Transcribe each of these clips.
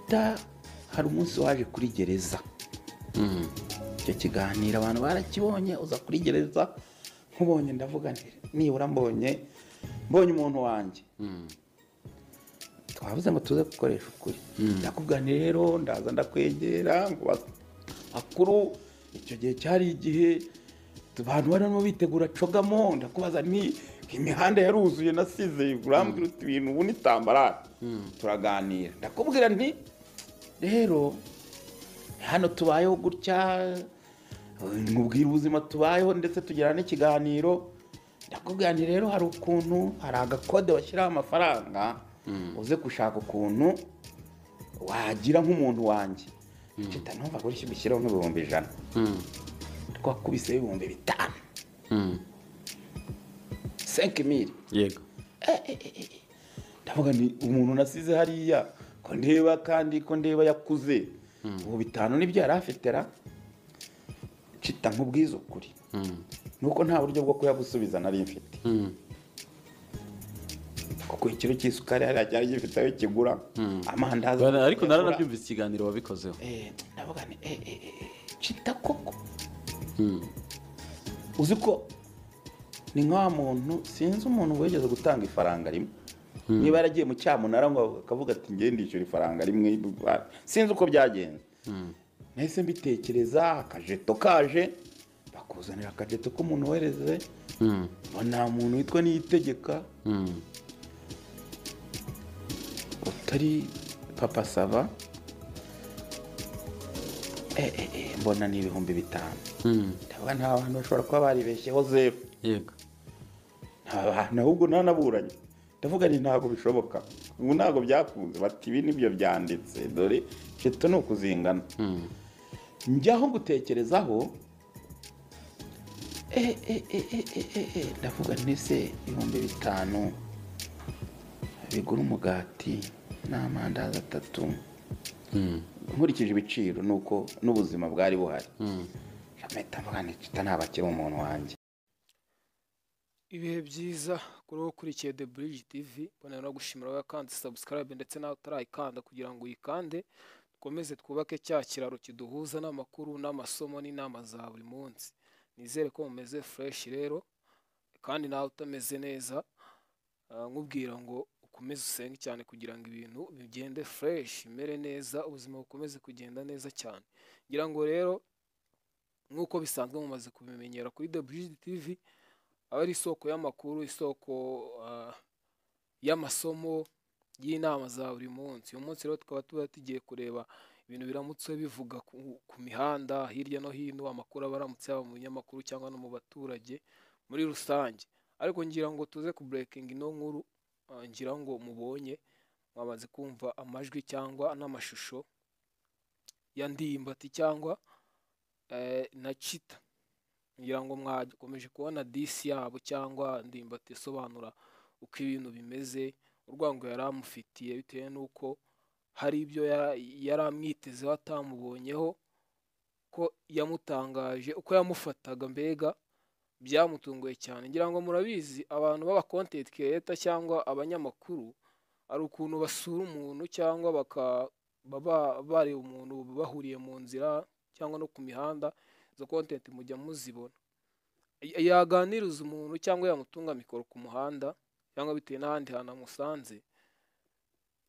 Chita hari umunsi waje kuri gereza. Icyo kiganiro abantu barakibonye, uza kuri gereza nkubonye ndavuga nti nibura mbonye umuntu wanjye. Twavuze ngo tuze gukoresha ukuri. Ndakubwira nti rero ndaza ndakwegera ngo akuru icyo gihe cyari igihe abantu barimo bitegura cogamo, ndakubaza ni imihanda yaruzuye nasize urambwira uti ibintu ubu nitambara. Turaganira ndakubwira nti rero hano tubayeho gutya, nkubwira ubuzima tubayeho ndetse tugira n'ikiganiro. Ndakubwira nti rero hari ukuntu hari agakode washyiraho amafaranga uze gushaka ukuntu wagira nk'umuntu wanjye. Chita numva ko gushyiraho nk'ibihumbi 100. Twakubise ibihumbi 5. 5,000. Yego. Ndavuga ni umuntu nasize hariya ko ndeba kandi ko ndeba yakuze. Ubu 5 nibyo yari afitera. Chita nkubwiza ukuri. Nuko nta buryo bwo kuyabusubiza nari mfite. Kuko ikiro cy'isukari cyari gifite ayo kigura. Amandazi. Ariko naranabyumvise ikiganiro wabikozeho. Ndavuga ni Chita koko. Uzi ko ni nka muntu sinzi umuntu wegeze gutanga ifaranga rimwe. Niba yaragiye mu cyamunara ngo akavuga ati ngende ndishyura ifaranga rimwe, sinzi uko byagenze. Nahise mbitekereza, akajeto kaje bakuzanira akajeto k'umuntu wereze. Nta muntu witwa Niyitegeka utari Papa Sava. Mbona ni ibihumbi 5. Ndavuga nta bantu bashobora kuba baribeshyeho 0. Yego. Ahubwo nanaburanye. Ndavuga ni ntago bishoboka. Ubu ntago byakunze, bati ibi nibyo byanditse, dore Chita no kuzingana. Njyaho gutekerezaho ndavuga nese ibihumbi 5 bigura umugati n'amandazi 3. Nkurikije ibiciro nuko n'ubuzima bwari buhari. Jameta mvuga ni Chita ntabakira umuntu wanjye. Ibihe byiza kuri wo kurikiye The Bridge TV. Bona no gushimira wakandi subscribe ndetse nawe utarayikanda kugira ngo uyikande, dukomeze twubake cya kiraro kiduhuza n'amakuru n'amasomo n'inama za buri munsi. Nizere ko mumeze fresh rero, kandi nawe utameze neza nkubwira ngo ukomeze usenge cyane kugira ngo ibintu bigende fresh, imere neza, ubuzima bukomeze kugenda neza cyane. Ngira ngo rero nkuko bisanzwe mumaze kubimenyera kuri The Bridge TV, ari isoko y'amakuru, isoko y'amasomo y'inama za buri munsi. Uyu munsi rero tukaba tugiye kureba ibintu biramutse bivuga ku mihanda hirya no hino, amakuru abaramutse yaba mu binyamakuru cyangwa no mu baturage muri rusange. Ariko ngira ngo tuze ku breaking ino nkuru, ngira ngo mubonye mwamaze kumva amajwi cyangwa n'amashusho ya Ndimbati cyangwa na Chita. Ngira ngo mwakomeje kubona disi yabo cyangwa Ndimbati isobanura uko ibintu bimeze, urwango yaramufitiye bitewe nuko hari ibyo yaramwiteze atamubonyeho, ko yamutangaje uko yamufataga, mbega byamutunguye cyane. Ngira ngo murabizi abantu baba content creator cyangwa abanyamakuru ari ukuntu basura umuntu cyangwa baba bari umuntu bahuriye mu nzira cyangwa no ku mihanda, izo content mujya muzibona. Yaganiriza umuntu cyangwa yamutunga mikoro ku muhanda cyangwa bitewe n'ahandi hantu amusanze,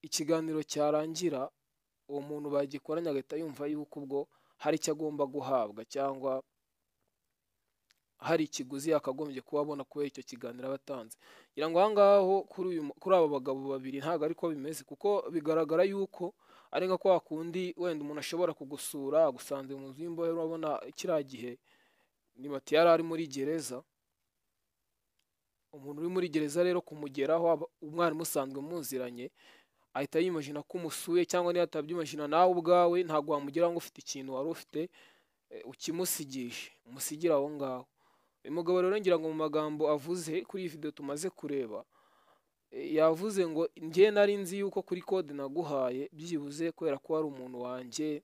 ikiganiro cyarangira uwo muntu bagikoranye agahita yumva yuko ubwo hari icyo agomba guhabwa cyangwa hari ikiguzi yakagombye kuba abona kubera icyo kiganiro abatanze. Ngira ngo ahangaho kuri aba bagabo babiri ntabwo ariko bimeze, kuko bigaragara yuko ari nka kwa kundi wenda umuntu ashobora kugusura agusanze mu nzu y'imbohe. Urabona kiriya gihe Ndimbati yari ari muri gereza. Umuntu uri muri gereza rero kumugeraho, umwarimu usanzwe muziranye ahita yimagina ko umusuye, cyangwa niyo atabyimagina nawe ubwawe ntabwo wamugeraho ngo ufite ikintu wari ufite ukimusigishe, umusigira aho ngaho. Uyu mugabo rero ngira ngo mu magambo avuze kuri iyi video tumaze kureba, yavuze ngo njye nari nzi yuko kuri code naguhaye byibuze kubera ko ari umuntu wanjye,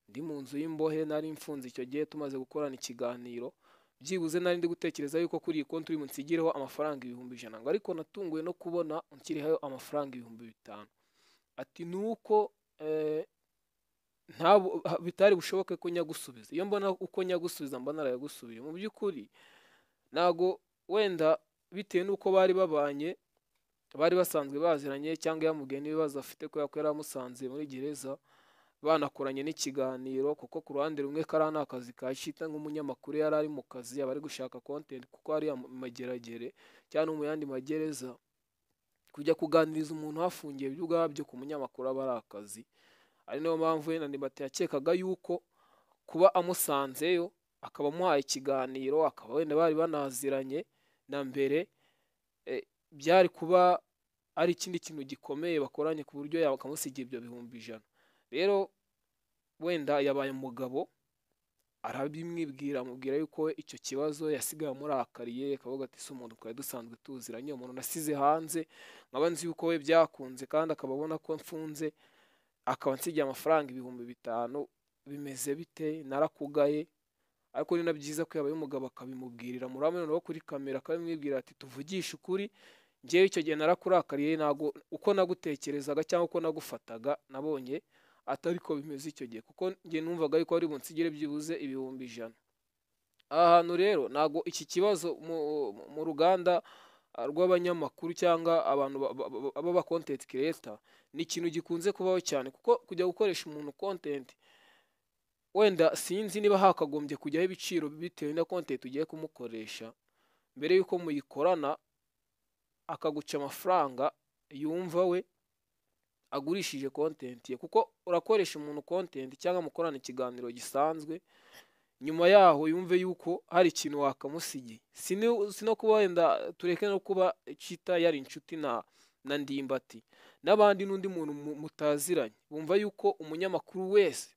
ndi mu nzu y'imbohe, nari mfunze icyo gihe tumaze gukorana ikiganiro, byibuze nari ndi gutekereza yuko kuri iyi konti uri munsigireho amafaranga 100,000, ngo ariko natunguwe no kubona unkiriho amafaranga 5,000. Ati nuko eh, bitari bushoboke ko nyagusubiza. Iyo mbona uko nyagusubiza mba narayagusubije. Mu by'ukuri ntago wenda bitewe n'uko bari babanye, bari basanzwe baziranye, cyangwa yamubwiye n'ibibazo afite kubera ko yari amusanze muri gereza, banakoranye n'ikiganiro, kuko ku ruhande rumwe kariya ni akazi ka Chita nk'umunyamakuru, yari ari mu kazi, aba ari gushaka content, kuko ari mageragere cyangwa mu yandi magereza, kujya kuganiriza umuntu hafungiye byo ubwabyo ku munyamakuru aba ari akazi. Ari nayo mpamvu wenda Ndimbati yakekaga yuko kuba amusanzeyo akaba amuhaye ikiganiro, akaba wenda bari banaziranye na mbere, byari kuba ari ikindi kintu gikomeye bakoranye ku buryo bakamusigira ibyo 100,000. Rero wenda yabaye umugabo, arabimwibwira, amubwira yuko icyo kibazo yasigaye amurakariye, akavuga ati si umuntu twari dusanzwe tuziranye, umuntu nasize hanze nkaba nzi yuko we byakunze, kandi akaba abona ko mfunze, akaba nsigiye amafaranga 5,000, bimeze bite? Narakugaye. Ariko ni na byiza ko yabaye umugabo akabimubwirira murame noneho kuri kamera, akabimwibwira ati tuvugishe ukuri, njyewe icyo gihe narakurakariye, ntago uko nagutekerezaga cyangwa uko nagufataga nabonye atari ko bimeze icyo gihe, kuko njye numvaga yuko ari bunsigire byibuze 100,000. Aha hantu rero ntago iki kibazo mu ruganda rw'abanyamakuru cyangwa abantu baba content creator ni ikintu gikunze kubaho cyane, kuko kujya gukoresha umuntu content, wenda sinzi niba hakagombye kujyaho ibiciro bitewe na content ugiye kumukoresha, mbere yuko muyikorana akaguca amafaranga yumva we agurishije content ye, kuko urakoresha umuntu content cyangwa mukorana ikiganiro gisanzwe, nyuma yaho yumve yuko hari ikintu wakamusigiye. Sino kuba wenda tureke no kuba Chita yari inshuti na Ndimbati n'abandi n'undi muntu mutaziranye, bumva yuko umunyamakuru wese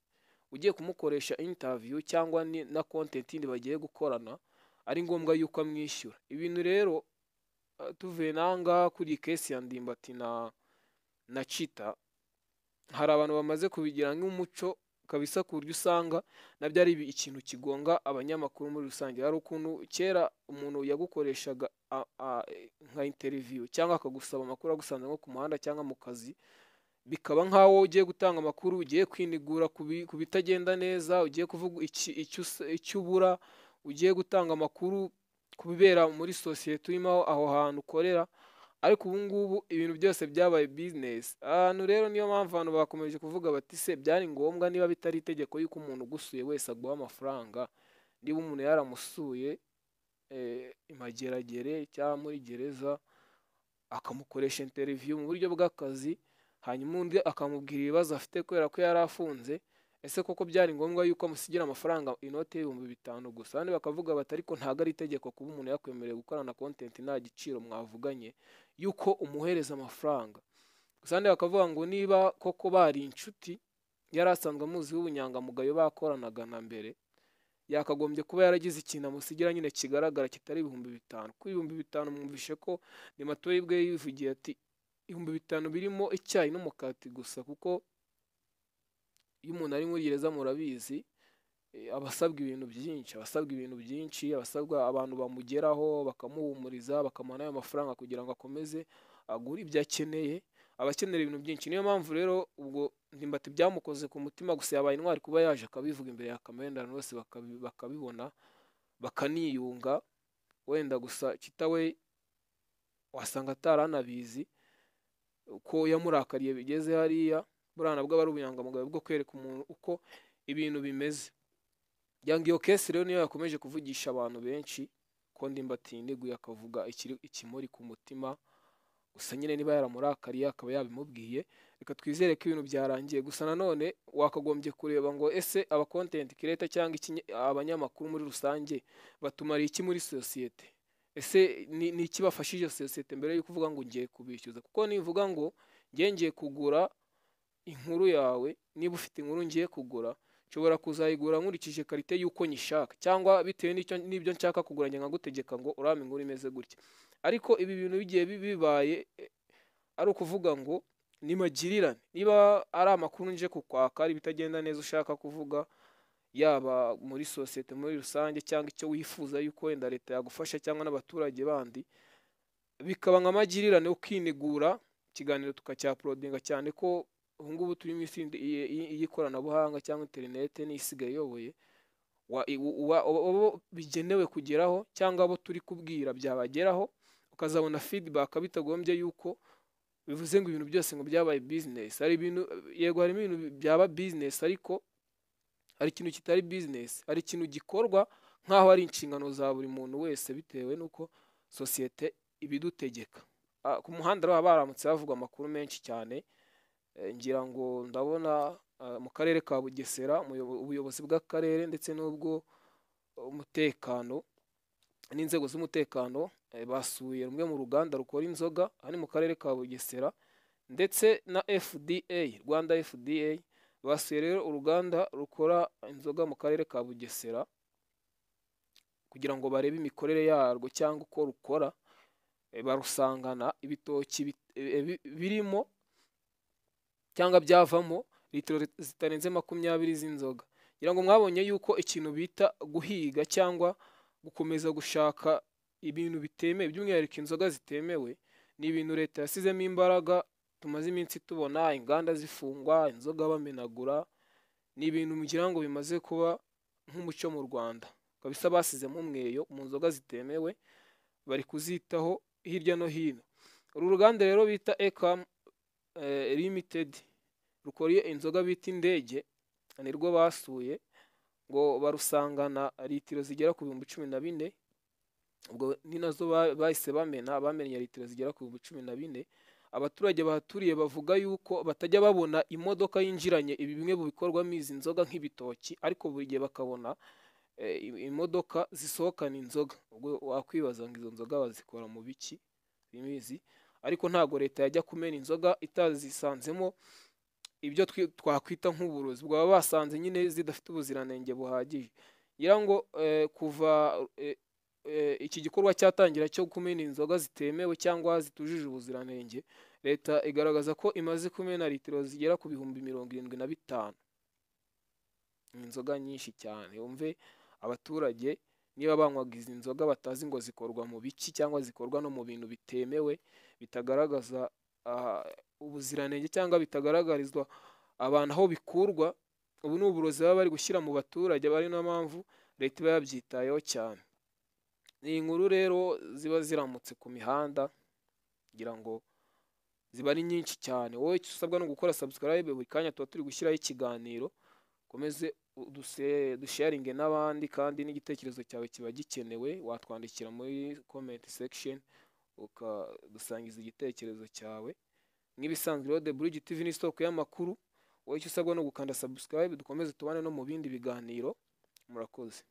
ugiye kumukoresha interview cyangwa na content indi bagiye gukorana ari ngombwa yuko amwishyura. Ibintu rero tuvuye nanga kuri case ya Ndimbati na Chita, hari abantu bamaze kubigira nk'umuco kabisa, ku buryo usanga nabyo ari ikintu kigonga abanyamakuru muri rusange. Hari ukuntu kera umuntu yagukoreshaga nka interview cyangwa akagusaba amakuru agusanze nko ku muhanda cyangwa mu kazi, bikaba nkaho ugiye gutanga amakuru, ugiye kwinigura ku bitagenda neza, ugiye kuvuga icyo ubura, ugiye gutanga amakuru ku bibera muri sosiyete urimo aho hantu ukorera. Ariko ubu ngubu ibintu byose byabaye business. Ahantu rero niyo mpamvu abantu bakomeje kuvuga bati se byari ngombwa niba bitari itegeko yuko umuntu ugusuye wese aguha amafaranga, niba umuntu yaramusuye imageragere cyangwa muri gereza akamukoresha interview mu buryo bw'akazi, hanyuma undi akamubwira ibibazo afite kubera ko yari afunze, ese koko byari ngombwa yuko amusigira amafaranga inote y'5,000 gusa? Kandi bakavuga bati ariko ntago ari itegeko kuba umuntu yakwemereye gukorana content nta giciro mwavuganye yuko umuhereza amafaranga gusa. Kandi bakavuga ngo niba koko bari inshuti, yari asanzwe amuzi w'ubunyangamugayo bakoranaga na mbere, yakagombye kuba yaragize ikintu amusigira nyine kigaragara kitari 5,000. Kuri 5,000 mwumvishe ko ni Matoyi bwe yivugiye ati 5,000 birimo icyayi n'umukati gusa, kuko iyo umuntu ari muri gereza murabizi abasabwa ibintu byinshi, abasabwa abantu bamugeraho bakamuhumuriza, bakamuha ayo mafaranga kugira ngo akomeze agure ibyo akeneye, abakenera ibintu byinshi. Niyo mpamvu rero ubwo Ndimbati byamukoze ku mutima, gusa yabaye intwari kuba yaje akabivuga imbere ya kamera bose bakabibona bakaniyunga. Wenda gusa Chita we wasanga ataranabizi uko yamurakariye bigeze hariya, burana bwo bari ubunyangamugayo bwo kwereka umuntu uko ibintu bimeze. Yanga iyo case rero niyo yakomeje kuvugisha abantu benshi, ko Ndimbati yiniguye akavuga ikimuri ku mutima, gusa nyine niba yaramurakariye akaba yabimubwiye, reka twizere ko ibintu byarangiye. Gusa nanone wakagombye kureba ngo ese aba content creator cyangwa abanyamakuru muri rusange batumara iki muri societe? Ese ni iki bafashije societe mbere yo kuvuga ngo ngiye kubishyuza? Kuko nivuga ngo ngiye kugura inkuru yawe, niba ufite inkuru ngiye kugura, nshobora kuzayigura nkurikije karite yuko nyishaka, cyangwa bitewe n'ibyo nshaka kugura njye nkagutegeka ngo urame inkuru imeze gutya. Ariko ibi bintu bigiye bibaye ari ukuvuga ngo ni magirirane. Niba ari amakuru nje kukwaka, ari bitagenda neza ushaka kuvuga, yaba muri societe muri rusange cyangwa icyo wifuza yuko wenda leta yagufasha cyangwa n'abaturage bandi, bikaba nka magirirane ukinigura ikiganiro tukacyaplodinga, cyane ko ubu ngubu turi mu isi y'ikoranabuhanga cyangwa interinete n'isigaye iyoboye, abo bigenewe kugeraho cyangwa abo turi kubwira byabageraho, ukazabona feedback bitagombye yuko bivuze ngo ibintu byose ngo byabaye business. Hari ibintu, yego harimo ibintu byaba business, ariko hari ikintu kitari business, hari ikintu gikorwa nk'aho ari inshingano za buri muntu wese bitewe n'uko sosiyete ibidutegeka. Ku muhanda rero baramutse havugwa amakuru menshi cyane, ngira ngo ndabona mu karere ka Bugesera ubuyobozi bw'akarere ndetse n'ubwo umutekano n'inzego z'umutekano basuye rumwe mu ruganda rukora inzoga hano mu karere ka Bugesera, ndetse na FDA, Rwanda FDA basuye rero uruganda rukora inzoga mu karere ka Bugesera kugira ngo barebe imikorere yarwo cyangwa uko rukora. Barusangana ibitoki birimo cyangwa byavamo litiro zitarenze 20 z'inzoga. Ngira ngo mwabonye yuko ikintu bita guhiga cyangwa gukomeza gushaka ibintu bitemewe, by'umwihariko inzoga zitemewe, ni ibintu leta yasizemo imbaraga. Tumaze iminsi tubona inganda zifungwa, inzoga bamenagura, ni ibintu mugira ngo bimaze kuba nk'umuco mu Rwanda kabisa. Basizemo umweyo mu nzoga zitemewe, bari kuzitaho hirya no hino. Uru ruganda rero bita Ekam Limited rukora inzoga bita indege, nirwo basuye ngo barusangana litiro zigera ku 14,000. Ubwo ni nazo bahise bamenya litiro zigera ku 14,000. Abaturage bahaturiye bavuga yuko batajya babona imodoka yinjiranye ibi bimwe mu bikorwamo izi nzoga nk'ibitoki, ariko buri gihe bakabona imodoka zisohokana inzoga. Ubwo wakwibaza ngo izo nzoga bazikora mu biki bimizi, ariko ntago leta yajya kumena inzoga itazisanzemo ibyo twakwita nk'uburozi. Bwo basanze nyine zidafite ubuziranenge buhagije. Ngira ngo kuva iki gikorwa cyatangira cyo kumena inzoga zitemewe cyangwa zitujuje ubuziranenge, leta igaragaza ko imaze kumena litiro zigera ku 75,000. Inzoga nyinshi cyane. Umve abaturage niba banywaga izi nzoga batazi ngo zikorwa mu biki cyangwa zikorwa no mu bintu bitemewe, bitagaragaza ubuziranenge cyangwa bitagaragarizwa abantu aho bikurwa. Ubu ni uburozi baba bari gushyira mu baturage, bari na mpamvu leta iba yabyitayeho cyane. Ni inkuru rero ziba ziramutse ku mihanda, ngira ngo ziba ari nyinshi cyane. Wowe icyo usabwa no gukora subscribe, buri kanya tuba turi gushyiraho ikiganiro, komeze dusharinge n'abandi, kandi n'igitekerezo cyawe kiba gikenewe. Watwandikira muri comment section ukadusangiza igitekerezo cyawe. Nk'ibisanzwe rero The Bridge TV ni isoko y'amakuru. Wowe icyo usabwa no gukanda subscribe, dukomeze tubane no mu bindi biganiro. Murakoze.